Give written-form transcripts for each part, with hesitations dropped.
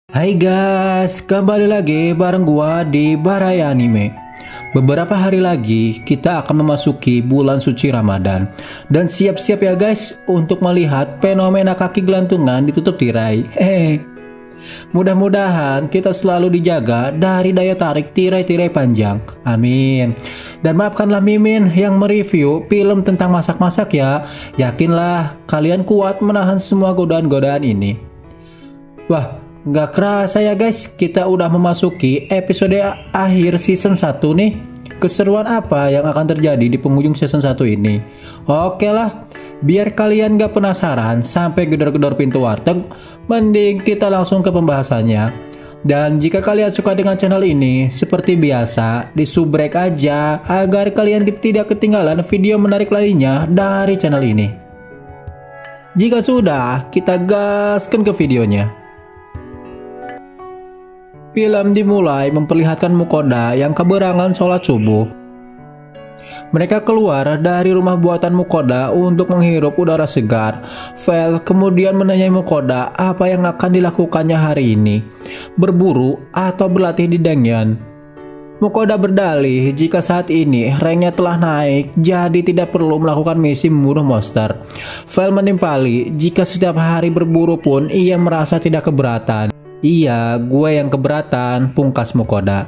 Hai guys, kembali lagi bareng gua di Baraya Anime. Beberapa hari lagi kita akan memasuki bulan suci Ramadan. Dan siap-siap ya guys untuk melihat fenomena kaki gelantungan ditutup tirai. Mudah-mudahan kita selalu dijaga dari daya tarik tirai-tirai panjang. Amin. Dan maafkanlah Mimin yang mereview film tentang masak-masak ya. Yakinlah kalian kuat menahan semua godaan-godaan ini. Wah, nggak kerasa ya guys, kita udah memasuki episode akhir season 1 nih. Keseruan apa yang akan terjadi di penghujung season 1 ini? Oke lah, biar kalian gak penasaran sampai gedor-gedor pintu warteg, mending kita langsung ke pembahasannya. Dan jika kalian suka dengan channel ini, seperti biasa, disubrek aja agar kalian tidak ketinggalan video menarik lainnya dari channel ini. Jika sudah, kita gaskan ke videonya. Film dimulai memperlihatkan Mukoda yang keberangan sholat subuh. Mereka keluar dari rumah buatan Mukoda untuk menghirup udara segar. Vel kemudian menanyai Mukoda apa yang akan dilakukannya hari ini, berburu atau berlatih di Dengyan. Mukoda berdalih jika saat ini ranknya telah naik, jadi tidak perlu melakukan misi membunuh monster. Vel menimpali jika setiap hari berburu pun ia merasa tidak keberatan. Iya, gue yang keberatan, pungkas Mukoda.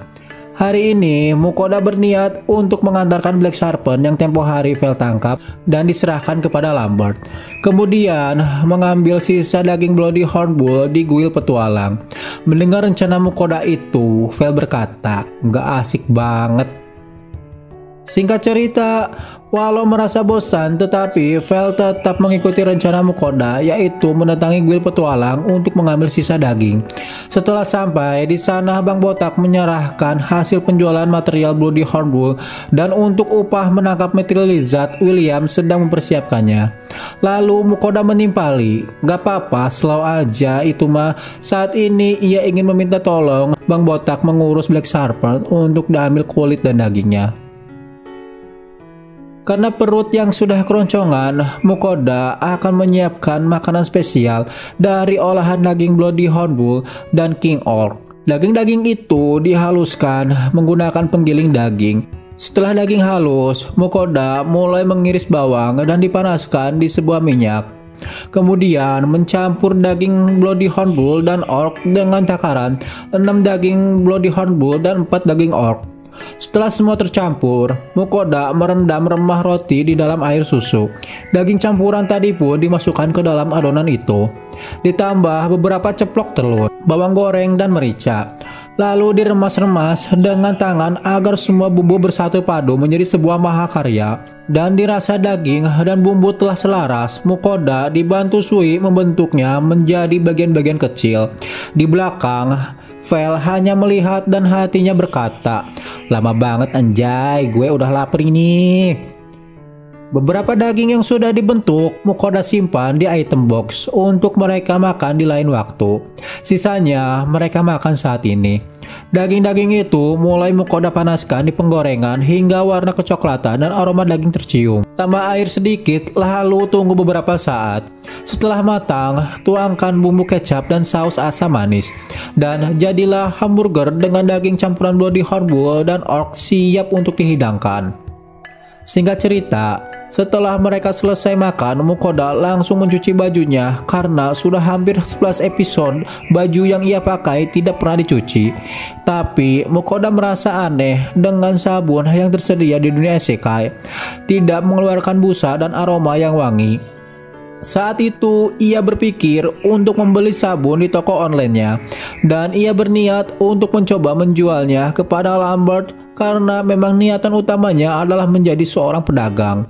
Hari ini Mukoda berniat untuk mengantarkan Black Sharpen yang tempo hari Vel tangkap dan diserahkan kepada Lambert. Kemudian mengambil sisa daging Bloody Hornbull di kuil petualang. Mendengar rencana Mukoda itu, Vel berkata, "Nggak asik banget." Singkat cerita, walau merasa bosan, tetapi Vel tetap mengikuti rencana Mukoda, yaitu mendatangi kuil petualang untuk mengambil sisa daging. Setelah sampai di sana, Bang Botak menyerahkan hasil penjualan material Bloody Hornbull dan untuk upah menangkap Metal Lizard, William sedang mempersiapkannya. Lalu Mukoda menimpali, "Gak apa-apa, slow aja itu mah. Saat ini ia ingin meminta tolong Bang Botak mengurus Black Sharpen untuk diambil kulit dan dagingnya." Karena perut yang sudah keroncongan, Mukoda akan menyiapkan makanan spesial dari olahan daging Bloody Hornbull dan King Orc. Daging-daging itu dihaluskan menggunakan penggiling daging. Setelah daging halus, Mukoda mulai mengiris bawang dan dipanaskan di sebuah minyak. Kemudian mencampur daging Bloody Hornbull dan Orc dengan takaran 6 daging Bloody Hornbull dan 4 daging Orc. Setelah semua tercampur, Mukoda merendam remah roti di dalam air susu. Daging campuran tadi pun dimasukkan ke dalam adonan itu. Ditambah beberapa ceplok telur, bawang goreng, dan merica. Lalu diremas-remas dengan tangan agar semua bumbu bersatu padu menjadi sebuah mahakarya. Dan dirasa daging dan bumbu telah selaras, Mukoda dibantu Sui membentuknya menjadi bagian-bagian kecil. Di belakang, Vel hanya melihat dan hatinya berkata, "Lama banget anjay, gue udah lapar ini." Beberapa daging yang sudah dibentuk, Mukoda simpan di item box untuk mereka makan di lain waktu. Sisanya mereka makan saat ini. Daging-daging itu mulai Mukoda panaskan di penggorengan hingga warna kecoklatan dan aroma daging tercium. Tambah air sedikit, lalu tunggu beberapa saat. Setelah matang, tuangkan bumbu kecap dan saus asam manis. Dan jadilah hamburger dengan daging campuran Bloody Hornbull dan Orc siap untuk dihidangkan. Singkat cerita, setelah mereka selesai makan, Mukoda langsung mencuci bajunya karena sudah hampir 11 episode baju yang ia pakai tidak pernah dicuci. Tapi Mukoda merasa aneh dengan sabun yang tersedia di dunia isekai tidak mengeluarkan busa dan aroma yang wangi. Saat itu ia berpikir untuk membeli sabun di toko online-nya dan ia berniat untuk mencoba menjualnya kepada Lambert karena memang niatan utamanya adalah menjadi seorang pedagang.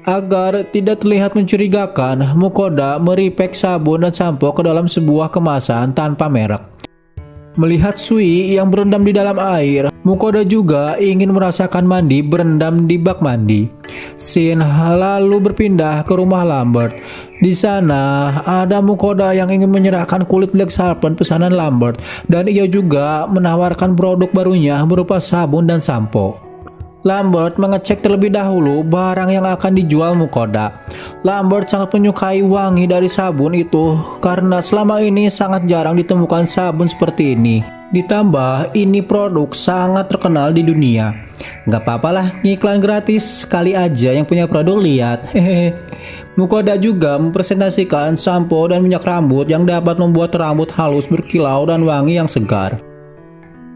Agar tidak terlihat mencurigakan, Mukoda merepack sabun dan sampo ke dalam sebuah kemasan tanpa merek. Melihat Sui yang berendam di dalam air, Mukoda juga ingin merasakan mandi berendam di bak mandi. Shin lalu berpindah ke rumah Lambert. Di sana ada Mukoda yang ingin menyerahkan kulit Black Sharpen pesanan Lambert dan ia juga menawarkan produk barunya berupa sabun dan sampo. Lambert mengecek terlebih dahulu barang yang akan dijual Mukoda. Lambert sangat menyukai wangi dari sabun itu karena selama ini sangat jarang ditemukan sabun seperti ini. Ditambah ini produk sangat terkenal di dunia. Gak apa-apalah, ngiklan gratis sekali aja yang punya produk lihat. Hehehe. Mukoda juga mempresentasikan sampo dan minyak rambut yang dapat membuat rambut halus berkilau dan wangi yang segar.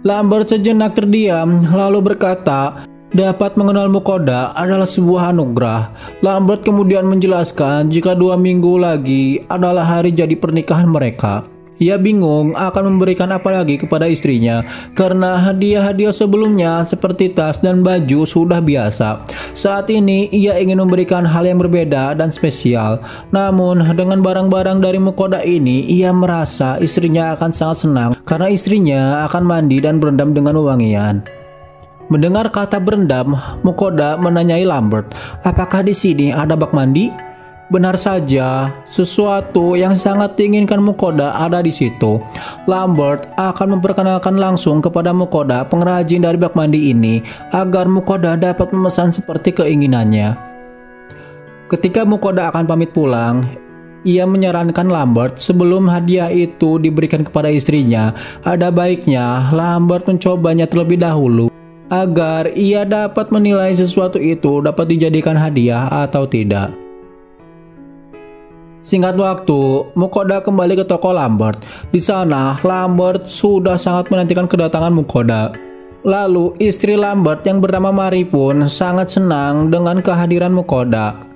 Lambert sejenak terdiam lalu berkata, dapat mengenal Mukoda adalah sebuah anugerah. Lambert kemudian menjelaskan jika 2 minggu lagi adalah hari jadi pernikahan mereka. Ia bingung akan memberikan apa lagi kepada istrinya karena hadiah-hadiah sebelumnya seperti tas dan baju sudah biasa. Saat ini ia ingin memberikan hal yang berbeda dan spesial. Namun dengan barang-barang dari Mukoda ini ia merasa istrinya akan sangat senang karena istrinya akan mandi dan berendam dengan wewangian. Mendengar kata berendam, Mukoda menanyai Lambert, apakah di sini ada bak mandi? Benar saja, sesuatu yang sangat diinginkan Mukoda ada di situ. Lambert akan memperkenalkan langsung kepada Mukoda pengrajin dari bak mandi ini agar Mukoda dapat memesan seperti keinginannya. Ketika Mukoda akan pamit pulang, ia menyarankan Lambert sebelum hadiah itu diberikan kepada istrinya, ada baiknya Lambert mencobanya terlebih dahulu agar ia dapat menilai sesuatu itu dapat dijadikan hadiah atau tidak. Singkat waktu, Mukoda kembali ke toko Lambert. Di sana, Lambert sudah sangat menantikan kedatangan Mukoda. Lalu, istri Lambert yang bernama Mary pun sangat senang dengan kehadiran Mukoda.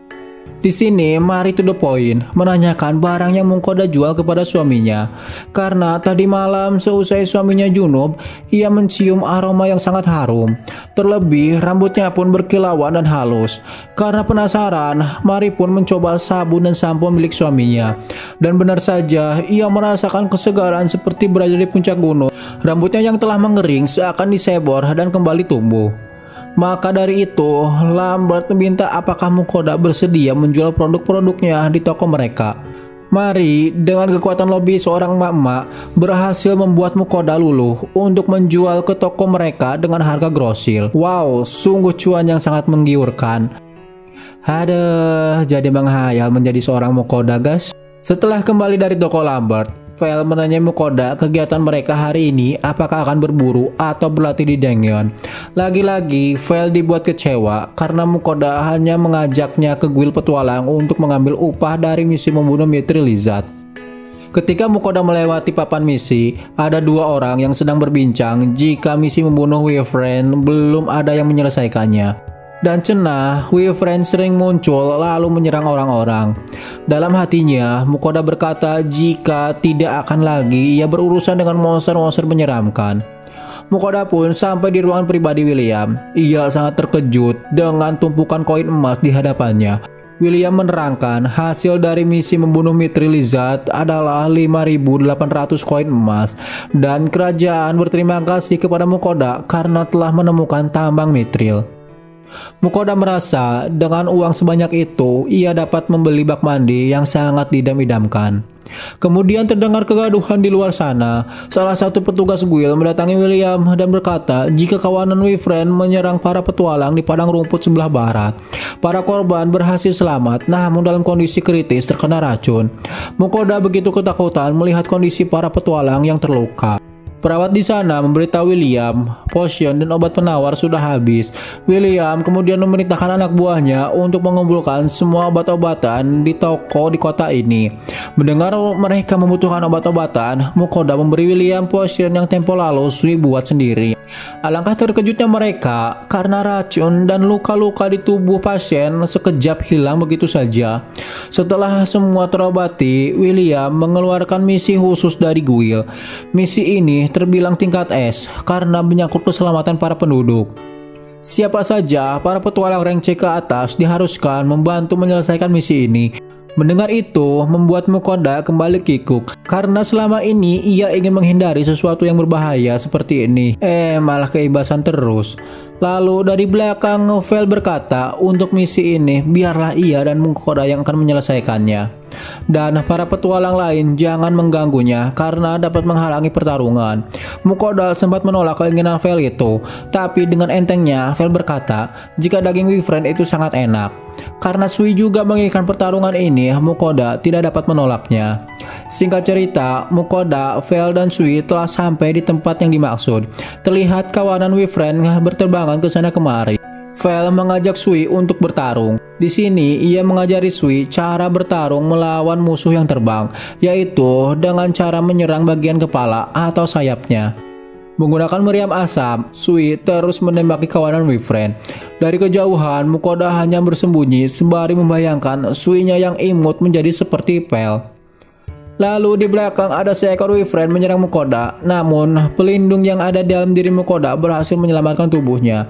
Di sini, Mary to the point menanyakan barang yang Mukoda jual kepada suaminya. Karena tadi malam seusai suaminya junub, ia mencium aroma yang sangat harum. Terlebih, rambutnya pun berkilauan dan halus. Karena penasaran, Mary pun mencoba sabun dan sampo milik suaminya. Dan benar saja, ia merasakan kesegaran seperti berada di puncak gunung. Rambutnya yang telah mengering seakan disebor dan kembali tumbuh. Maka dari itu, Lambert meminta apakah Mukoda bersedia menjual produk-produknya di toko mereka. Mary dengan kekuatan lobi seorang emak-emak berhasil membuat Mukoda luluh untuk menjual ke toko mereka dengan harga grosil. Wow, sungguh cuan yang sangat menggiurkan. Aduh, jadi menghayal menjadi seorang Mukoda, guys. Setelah kembali dari toko Lambert, Vel menanya Mukoda kegiatan mereka hari ini apakah akan berburu atau berlatih di Dengyeon. Lagi-lagi Vel dibuat kecewa karena Mukoda hanya mengajaknya ke kuil petualang untuk mengambil upah dari misi membunuh Mithril Lizard. Ketika Mukoda melewati papan misi, ada 2 orang yang sedang berbincang jika misi membunuh Wyvern belum ada yang menyelesaikannya. Dan cenah, Wyvern sering muncul lalu menyerang orang-orang. Dalam hatinya, Mukoda berkata jika tidak akan lagi ia berurusan dengan monster-monster menyeramkan. Mukoda pun sampai di ruangan pribadi William. Ia sangat terkejut dengan tumpukan koin emas di hadapannya. William menerangkan hasil dari misi membunuh Mithril Lizard adalah 5.800 koin emas. Dan kerajaan berterima kasih kepada Mukoda karena telah menemukan tambang Mithril. Mukoda merasa dengan uang sebanyak itu ia dapat membeli bak mandi yang sangat didam-idamkan. Kemudian terdengar kegaduhan di luar sana. Salah satu petugas guild mendatangi William dan berkata jika kawanan Wyvern menyerang para petualang di padang rumput sebelah barat. Para korban berhasil selamat namun dalam kondisi kritis terkena racun. Mukoda begitu ketakutan melihat kondisi para petualang yang terluka. Perawat di sana memberitahu William, potion dan obat penawar sudah habis. William kemudian memerintahkan anak buahnya untuk mengumpulkan semua obat-obatan di toko di kota ini. Mendengar mereka membutuhkan obat-obatan, Mukoda memberi William potion yang tempo lalu Sui buat sendiri. Alangkah terkejutnya mereka karena racun dan luka-luka di tubuh pasien sekejap hilang begitu saja. Setelah semua terobati, William mengeluarkan misi khusus dari guild. Misi ini terbilang tingkat S karena menyangkut keselamatan para penduduk. Siapa saja para petualang rank C ke atas diharuskan membantu menyelesaikan misi ini. Mendengar itu membuat Mukoda kembali kikuk karena selama ini ia ingin menghindari sesuatu yang berbahaya seperti ini. Malah keibasan terus. Lalu dari belakang Vel berkata untuk misi ini biarlah ia dan Mukoda yang akan menyelesaikannya. Dan para petualang lain jangan mengganggunya karena dapat menghalangi pertarungan. Mukoda sempat menolak keinginan Vel itu, tapi dengan entengnya Vel berkata jika daging Wyvern itu sangat enak. Karena Sui juga menginginkan pertarungan ini, Mukoda tidak dapat menolaknya. Singkat cerita, Mukoda, Vel, dan Sui telah sampai di tempat yang dimaksud. Terlihat kawanan Wyvern berterbangan ke sana kemari. Vel mengajak Sui untuk bertarung. Di sini ia mengajari Sui cara bertarung melawan musuh yang terbang, yaitu dengan cara menyerang bagian kepala atau sayapnya. Menggunakan meriam asap, Sui terus menembaki kawanan Wyvern. Dari kejauhan, Mukoda hanya bersembunyi sembari membayangkan Sui-nya yang imut menjadi seperti Vel. Lalu di belakang ada seekor Wyvern menyerang Mukoda, namun pelindung yang ada dalam diri Mukoda berhasil menyelamatkan tubuhnya.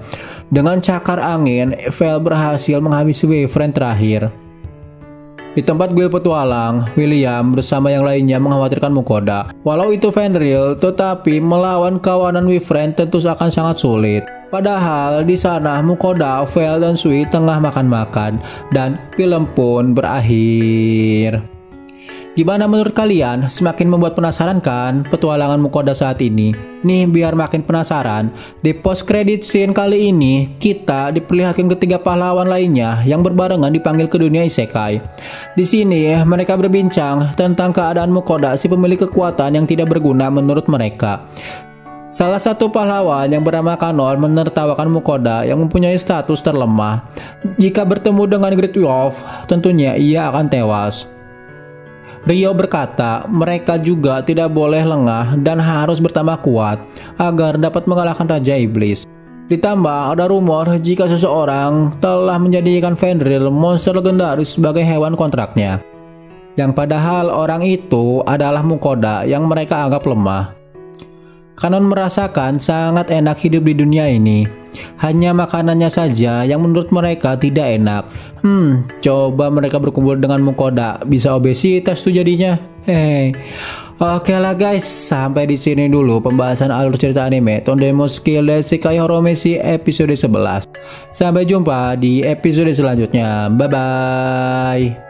Dengan cakar angin, Vel berhasil menghabisi Wyvern terakhir. Di tempat guil petualang, William bersama yang lainnya mengkhawatirkan Mukoda. Walau itu Fenrir, tetapi melawan kawanan Wyvern tentu akan sangat sulit. Padahal di sana Mukoda, Vel, dan Sui tengah makan-makan dan film pun berakhir. Gimana menurut kalian? Semakin membuat penasaran kan petualangan Mukoda saat ini? Nih biar makin penasaran, di post credit scene kali ini kita diperlihatkan ketiga pahlawan lainnya yang berbarengan dipanggil ke dunia isekai. Di sini mereka berbincang tentang keadaan Mukoda, si pemilik kekuatan yang tidak berguna menurut mereka. Salah satu pahlawan yang bernama Kanon menertawakan Mukoda yang mempunyai status terlemah. Jika bertemu dengan Great Wolf, tentunya ia akan tewas. Rio berkata mereka juga tidak boleh lengah dan harus bertambah kuat agar dapat mengalahkan Raja Iblis. Ditambah ada rumor jika seseorang telah menjadikan Fenrir monster legendaris sebagai hewan kontraknya, yang padahal orang itu adalah Mukoda yang mereka anggap lemah. Kanon merasakan sangat enak hidup di dunia ini. Hanya makanannya saja yang menurut mereka tidak enak. Coba mereka berkumpul dengan Mukoda, bisa obesitas tuh jadinya. Oke lah guys, sampai di sini dulu pembahasan alur cerita anime Tondemouski Isekai Horomeshi episode 11. Sampai jumpa di episode selanjutnya. Bye bye.